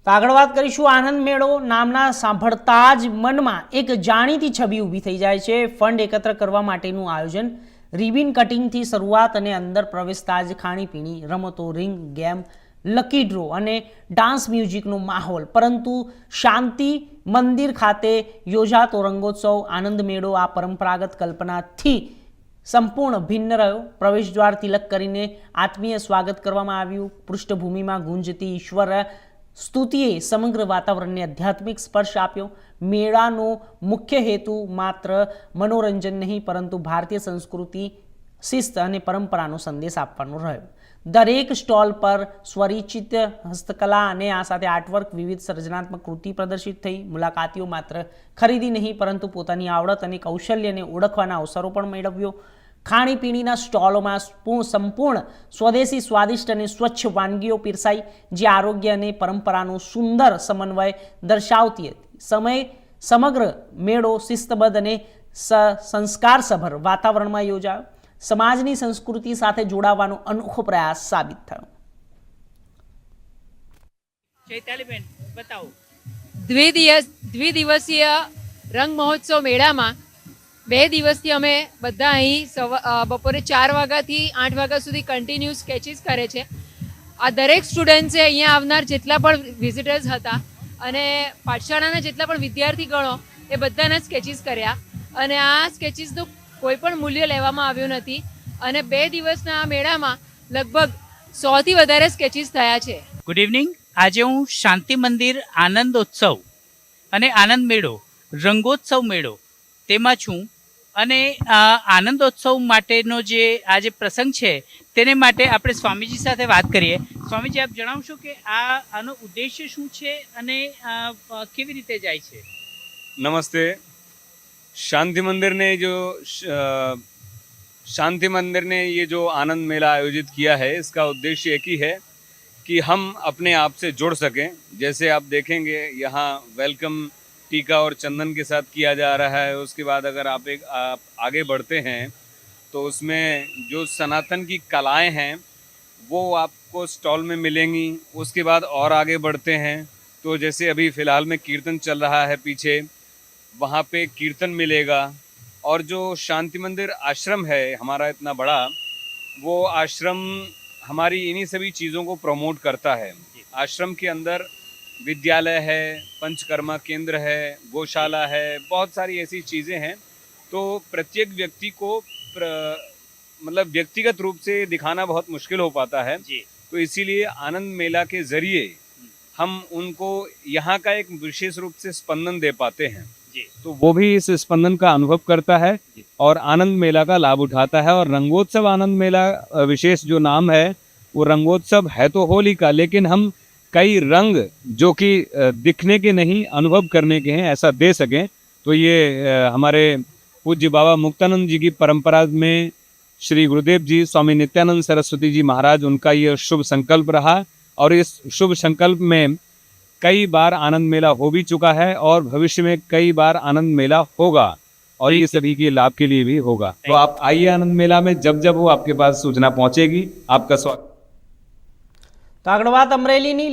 તો આગળ વાત કરીશું આનંદ મેળો નામના સાંભળતા જ મનમાં એક જાણીતી છબી ઊભી થઈ જાય છે। ફંડ એકત્ર કરવા માટેનું આયોજન, રિબિન કટિંગથી શરૂઆત અને અંદર પ્રવેશતા જ ખાણીપીણી, રમતો, રિંગ ગેમ, લકી ડ્રો અને ડાન્સ મ્યુઝિકનો માહોલ। પરંતુ શાંતિ મંદિર ખાતે યોજાતો રંગોત્સવ આનંદ મેળો આ પરંપરાગત કલ્પનાથી સંપૂર્ણ ભિન્ન રહ્યો। પ્રવેશદ્વાર તિલક કરીને આત્મીય સ્વાગત કરવામાં આવ્યું। પૃષ્ઠભૂમિમાં ગુંજતી ઈશ્વર સ્તુતિએ સમગ્ર વાતાવરણને આધ્યાત્મિક સ્પર્શ આપ્યો। મેળાનો મુખ્ય હેતુ માત્ર મનોરંજન નહીં પરંતુ ભારતીય સંસ્કૃતિ, શિસ્ત અને પરંપરાનો સંદેશ આપવાનો રહ્યો। દરેક સ્ટોલ પર સ્વરિચિત હસ્તકલા અને આ સાથે આર્ટવર્ક, વિવિધ સર્જનાત્મક કૃતિ પ્રદર્શિત થઈ। મુલાકાતીઓ માત્ર ખરીદી નહીં પરંતુ પોતાની આવડત અને કૌશલ્યને ઓળખવાના અવસરો પણ મેળવ્યો। ખાણીપીણીના સ્ટોલોમાં સંપૂર્ણ સ્વદેશી, સ્વાદિષ્ટ અને સ્વચ્છ વાનગીઓ પીરસાઈ, જે આરોગ્ય અને પરંપરાનો સુંદર સમન્વય દર્શાવતી હતી। સમગ્ર મેળો શિસ્તબદ્ધ અને સંસ્કારસભર વાતાવરણમાં યોજાયો। સમાજની સંસ્કૃતિ સાથે જોડાવાનો અનોખો પ્રયાસ સાબિત થયો। ચૈતાલીબેન બતાવો। દ્વિદિવસીય રંગ મહોત્સવ મેળામાં 2 દિવસથી અમે બધા અહીં બપોરે 4 વાગ્યાથી 8 વાગ્યા સુધી કન્ટિન્યુ સ્કેચીસ કરે છે। આ દરેક સ્ટુડન્ટ્સે અહીંયા આવનાર જેટલા પણ વિઝિટર્સ હતા અને પાઠશાળાના જેટલા પણ વિદ્યાર્થીગણો એ બધાના સ્કેચીસ કર્યા અને આ સ્કેચીસનું કોઈ પણ મૂલ્ય લેવામાં આવ્યું નથી અને 2 દિવસના આ મેળામાં લગભગ 100થી વધારે સ્કેચીસ થયા છે। Good evening. આજે હું શાંતિ મંદિર આનંદોત્સવ અને આનંદ મેળો, રંગોત્સવ મેળો તેમાં છું અને આનંદોત્સવ માટેનો જે આજે પ્રસંગ છે તેને માટે આપણે સ્વામીજી સાથે વાત કરીએ। સ્વામીજી, આપ જણાવશો કે આનો ઉદ્દેશ્ય શું છે અને કેવી રીતે જાય છે? नमस्ते। शांति मंदिर ने ये जो आनंद मेला आयोजित किया है, इसका उद्देश्य एक ही है कि हम अपने आप से जुड़ सकें। जैसे आप देखेंगे यहाँ वेलकम टीका और चंदन के साथ किया जा रहा है। उसके बाद अगर आप आगे बढ़ते हैं तो उसमें जो सनातन की कलाएं हैं वो आपको स्टॉल में मिलेंगी। उसके बाद और आगे बढ़ते हैं तो जैसे अभी फ़िलहाल में कीर्तन चल रहा है पीछे, वहाँ पे कीर्तन मिलेगा। और जो शांति मंदिर आश्रम है हमारा इतना बड़ा, वो आश्रम हमारी इन्हीं सभी चीज़ों को प्रमोट करता है। आश्रम के अंदर विद्यालय है, पंचकर्मा केंद्र है, गौशाला है, बहुत सारी ऐसी चीज़ें हैं। तो प्रत्येक व्यक्ति को मतलब व्यक्तिगत रूप से दिखाना बहुत मुश्किल हो पाता है। तो इसीलिए आनंद मेला के ज़रिए हम उनको यहाँ का एक विशेष रूप से स्पंदन दे पाते हैं। तो वो भी इस स्पंदन का अनुभव करता है और आनंद मेला का लाभ उठाता है। और रंगोत्सव आनंद मेला विशेष जो नाम है, वो रंगोत्सव है तो होली का, लेकिन हम कई रंग जो कि दिखने के नहीं अनुभव करने के हैं ऐसा दे सकें। तो ये हमारे पूज्य बाबा मुक्तानंद जी की परंपरा में श्री गुरुदेव जी, स्वामी नित्यानंद सरस्वती जी महाराज, उनका ये शुभ संकल्प रहा और इस शुभ संकल्प में कई बार आनंद मेला हो भी चुका है और भविष्य में कई बार आनंद मेला होगा और ये सभी के लाभ के लिए भी होगा। तो आप आइए आनंद मेला में, जब वो आपके पास सूचना पहुंचेगी आपका स्वागत। तो આગળ વાત અમરેલીની